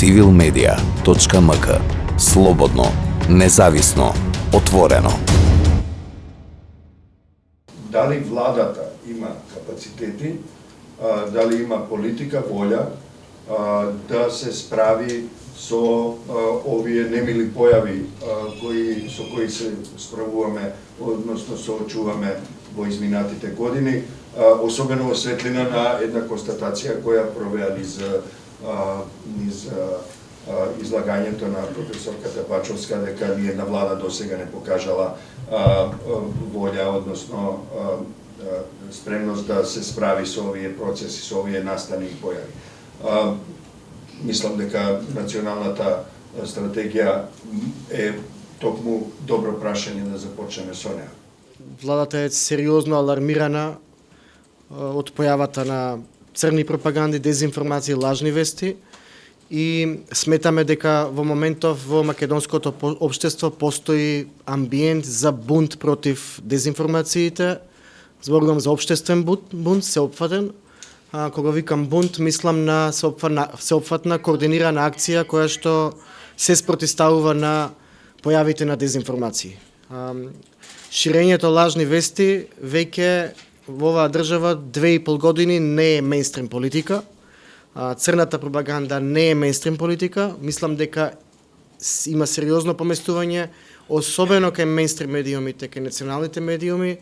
civilmedia.mk. Слободно, независно, отворено. Дали владата има капацитети, дали има политика, воља да се справи со овие немили појави со кои се справуваме, односно соочуваме во изминатите години, особено во светлина на една констатација која провеа низ излагањето на професорката Бачовска, дека ни една влада досега не покажала волја, односно спремност да се справи со овие процеси, со овие настани и појави. Мислам дека националната стратегија е токму добро прашање да започнеме со неа. Владата е сериозно алармирана од појавата на црни пропаганди, дезинформации, лажни вести и сметаме дека во моментов во македонското општество постои амбиент за бунт против дезинформациите. Зборувам за општествен бунт, сеопфатен. Кога викам бунт, мислам на сеопфатна координирана акција која што се спротивставува на појавите на дезинформации. Ширењето лажни вести веќе во оваа држава 2,5 години не е мејнстрим политика. Црната пропаганда не е мејнстрим политика. Мислам дека има сериозно поместување, особено кај мејнстрим медиумите, кај националните медиуми.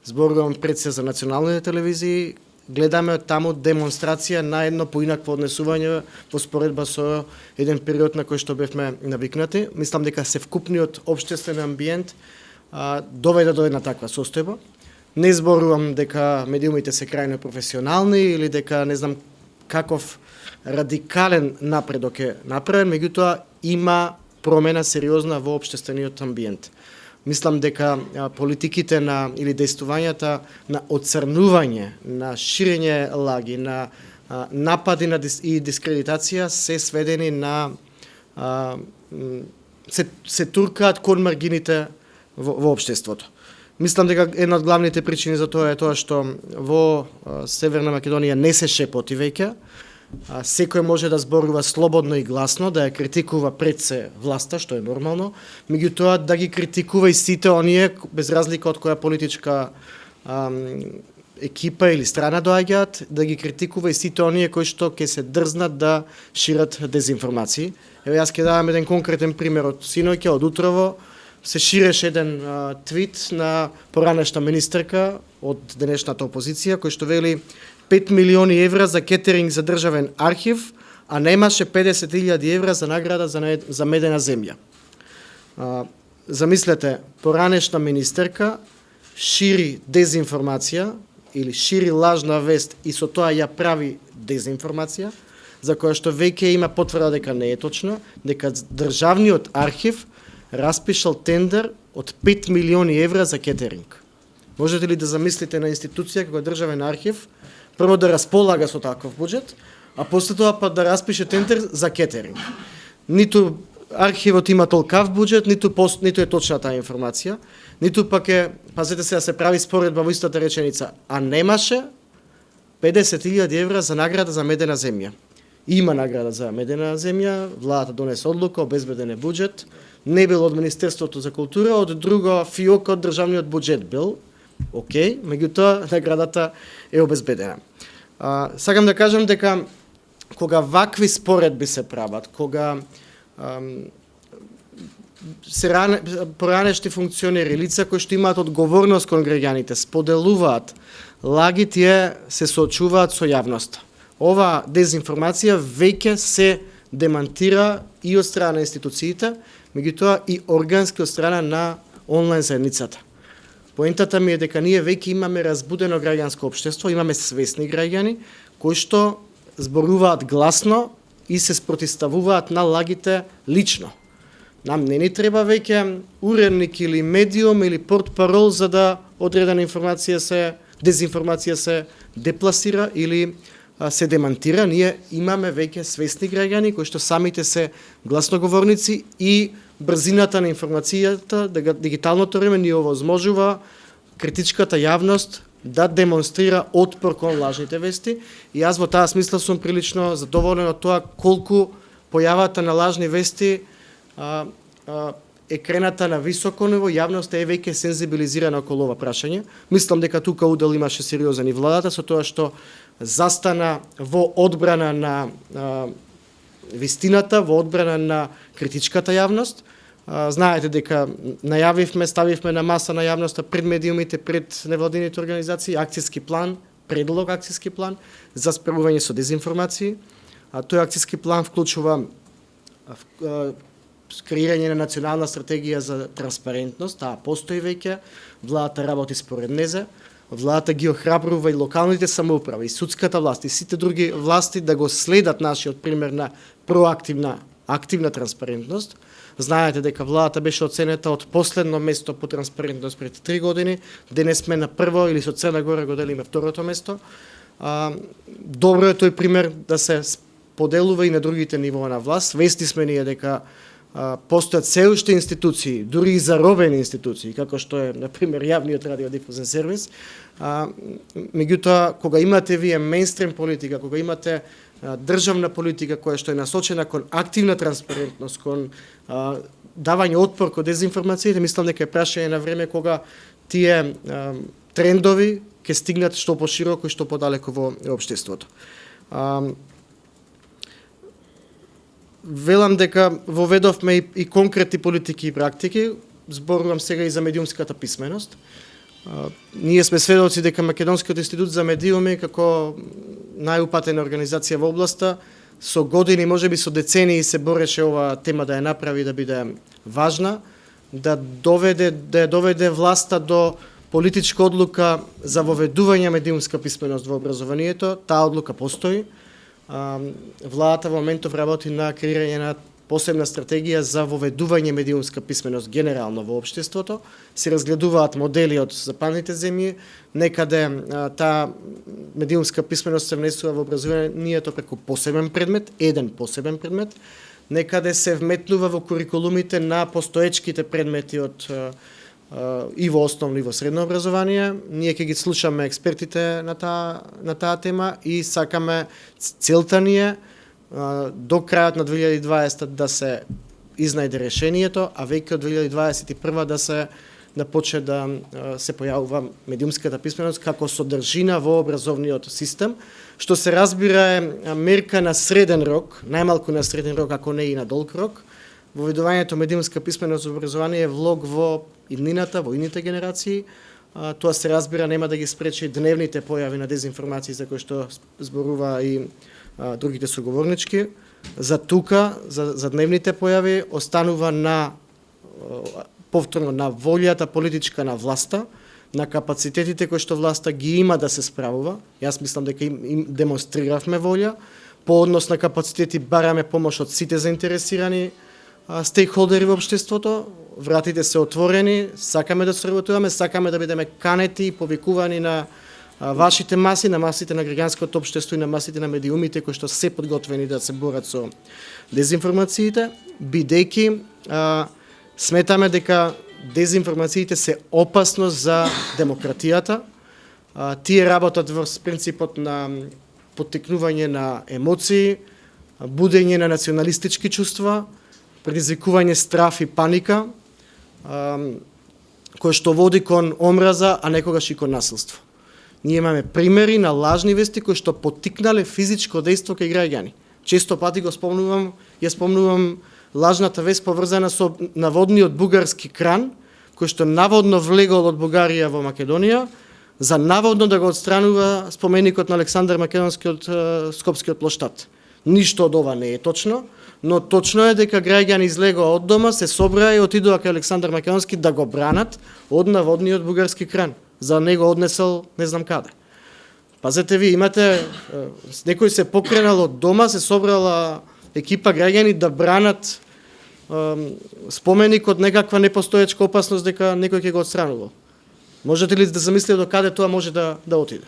Зборувам пред се за националните телевизии. Гледаме таму демонстрација на едно поинакво однесување во споредба со еден период на кој што бевме навикнати. Мислам дека се вкупниот општествен амбиент доведе до една таква состојба. Не зборувам дека медиумите се крајно професионални или дека не знам каков радикален напредок е направен, меѓутоа има промена сериозна во општествениот амбиент. Мислам дека политиките или действувањата на оцрнување, на ширење лаги, на напади и дискредитација се сведени на се туркаат кон маргините во општеството. Мислам дека една од главните причини за тоа е тоа што во Северна Македонија не се шепоти веќе. Секој може да зборува слободно и гласно, да ја критикува пред се власта, што е нормално, меѓутоа да ги критикува и сите оние, без разлика од која политичка екипа или страна доаѓаат, да ги критикува и сите оние кои што ќе се дрзнат да шират дезинформации. Еве јас ќе давам еден конкретен пример од синоќа, од утрово. Се ширеше еден твит на поранешна министерка од денешната опозиција, кој што вели 5 милиони евра за кетеринг за државен архив, а немаше 50.000 евра за награда за медена земја. Замислете, поранешна министерка шири дезинформација или шири лажна вест и со тоа ја прави дезинформација, за која што веќе има потврда дека не е точно, дека државниот архив распишал тендер од 5 милиони евра за кетеринг. Можете ли да замислите на институција како државен архив, прво да располага со таков буџет, а после тоа па да распише тендер за кетеринг. Ниту архивот има толкав буџет, ниту е точна таа информација, ниту пак е, пазете се да се прави споредба во истата реченица, а немаше 50.000 евра за награда за медена земја. Има награда за медена земја, владата донесе одлука, обезбеден е буџет, не бил од Министерството за култура, од друго фиок од државниот буџет бил. Океј, меѓутоа наградата е обезбедена. Сакам да кажам дека кога вакви споредби се прават, кога поранешни функционери, лица кои што имаат одговорност кон граѓаните, споделуваат лаги, тие се соочуваат со јавноста. Ова дезинформација веќе се демантира и од страна на институциите, меѓутоа и органски од страна на онлайн заедницата. Поентата ми е дека ние веќе имаме разбудено граѓанско општество, имаме свесни граѓани кои што зборуваат гласно и се спротивставуваат на лагите лично. Нам не ни треба веќе уредник или медиум или портпарол за да одредена дезинформација се депласира или се демантира. Ние имаме веќе свесни граѓани кои што самите се гласноговорници и брзината на информацијата, дигиталното време ни овозможува критичката јавност да демонстрира отпор кон лажните вести. И јас во таа смисла сум прилично задоволен од тоа колку појавата на лажни вести е крената на високо ниво, јавноста е веќе сензибилизирана околу ова прашање. Мислам дека тука удел имаше сериозен и владата со тоа што застана во одбрана на вистината, во одбрана на критичката јавност. Знаете дека најавивме, ставивме на маса на јавноста пред медиумите, пред невладините организации, акцијски план, предлог акцијски план за справување со дезинформации. Тој акцијски план вклучува креирање на национална стратегија за транспарентност, таа постои веќе, владата работи според незе, владата ги охрабрува и локалните самоуправи, и судската власт, и сите други власти да го следат нашиот пример на проактивна, активна транспарентност. Знаете дека владата беше оценета од последно место по транспарентност пред 3 години, денес сме на прво или со Црна Гора го делиме второто место. Добро е тој пример да се поделува и на другите нивоа на власт. Свесни сме ние дека постојат се уште институции, дури и заробени институции, како што е, например, јавниот радиодифузен сервис. Меѓутоа, кога имате вие мејнстрим политика, кога имате државна политика која што е насочена кон активна транспарентност, кон давање отпор кон дезинформациите, мислам дека е прашање на време кога тие трендови ќе стигнат што пошироко и што подалеку во општеството. Велам дека воведовме и конкретни политики и практики, зборувам сега и за медиумската писменост. Ние сме сведоци дека Македонскиот институт за медиуми, како најупатена организација во областа, со години, можеби со децении се бореше ова тема да ја направи да биде важна, да ја доведе власта до политичка одлука за воведување медиумска писменост во образованието. Таа одлука постои. Владата во моментов работи на креирање на посебна стратегија за воведување медиумска писменост генерално во општеството. Се разгледуваат модели од западните земји, некаде таа медиумска писменост се внесува во образованието преку посебен предмет, еден посебен предмет, некаде се вметнува во курикулумите на постоечките предмети од и во основно и во средно образование. Ние ќе ги слушаме експертите на таа тема и сакаме, целта ни е до крајот на 2020 да се изнајде решението, а веќе од 2021 да почне да се појавува медиумската писменост како содржина во образовниот систем, што се разбира е мерка на среден рок, најмалку на среден рок, ако не и на долг рок. Воведувањето медиумска писменост во образование е влог во иднината, во идните генерации. Тоа се разбира нема да ги спречи дневните појави на дезинформации за кои што зборува и другите соговорнички. За тука, за дневните појави, останува на повторно на волјата политичка на власта, на капацитетите кои што власта ги има да се справува. Јас мислам дека им демонстриравме волја. По однос на капацитети бараме помош од сите заинтересирани стейкхолдери во општеството. Вратите се отворени, сакаме да соработуваме, сакаме да бидеме канети и повикувани на вашите маси, на масите на граѓанското општество и на масите на медиумите кои што се подготвени да се борат со дезинформациите, бидејќи сметаме дека дезинформациите се опасност за демократијата. Тие работат во принципот на поттикнување на емоции, будење на националистички чувства, предизвикување страф и паника, кој што води кон омраза, а некогаш и кон насилство. Ние имаме примери на лажни вести кои што поттикнале физичко дејство кај граѓани. Често пати ја спомнувам лажната вест поврзана со наводниот бугарски кран, кој што наводно влегол од Бугарија во Македонија, за наводно да го отстранува споменикот на Александар Македонски од Скопскиот плоштад. Ништо од ова не е точно, но точно е дека граѓани излегоа од дома, се собраа и отидоа кај Александар Македонски да го бранат од наводниот бугарски кран. За него однесел не знам каде. Пазете ви, имате, некој се покренал од дома, се собрала екипа граѓани да бранат споменик од некаква непостоечка опасност дека некој ќе го отстранува. Можете ли да замислите до каде тоа може да отиде?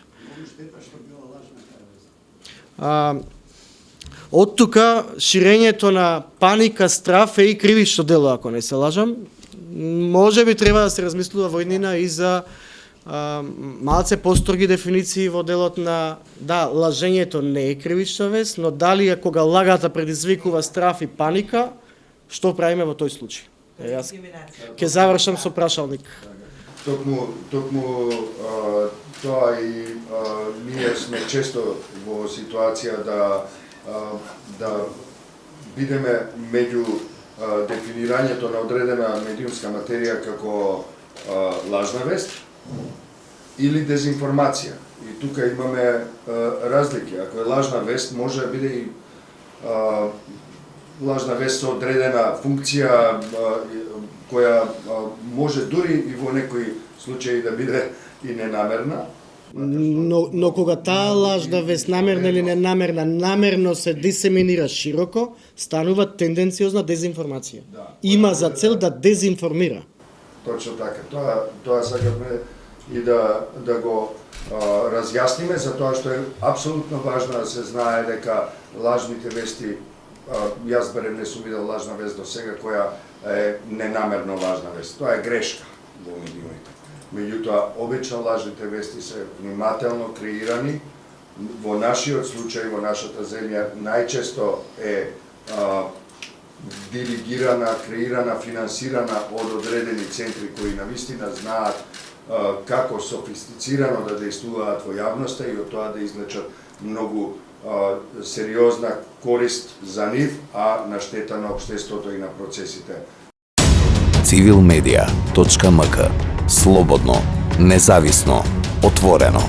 Од тука ширењето на паника, страф е и кривично дело, ако не се лажам. Може би треба да се размислува во иднина и за малце построги дефиниции во делот на да, лажењето не е кривична вест, но дали е кога лагата предизвикува страф и паника, што правиме во тој случај? Јас ќе завршам со прашалник. Токму тоа и ние сме често во ситуација да бидеме меѓу дефинирањето на одредена медиумска материја како лажна вест или дезинформација. И тука имаме разлики. Ако е лажна вест, може да биде и лажна вест со одредена функција која може дури и во некои случаи да биде и ненамерна. Но кога таа лажна вест, намерна или ненамерна, намерно се дисеминира широко, станува тенденциозна дезинформација. Има за цел да дезинформира. Точно така. Тоа сакаме и да го разјасниме, за тоа што е апсолутно важно да се знае дека лажните вести, јас барем не сум видел лажна вест до сега која е ненамерно лажна вест. Тоа е грешка во медиумите. Меѓутоа, обично лажните вести се внимателно креирани. Во нашиот случај, во нашата земја, најчесто е диригирана, креирана, финансирана од одредени центри кои навистина знаат како софистицирано да действуваат во јавноста и од тоа да извлечат многу сериозна корист за нив, а на штета на општеството и на процесите. civilmedia.mk Слободно, независно, отворено.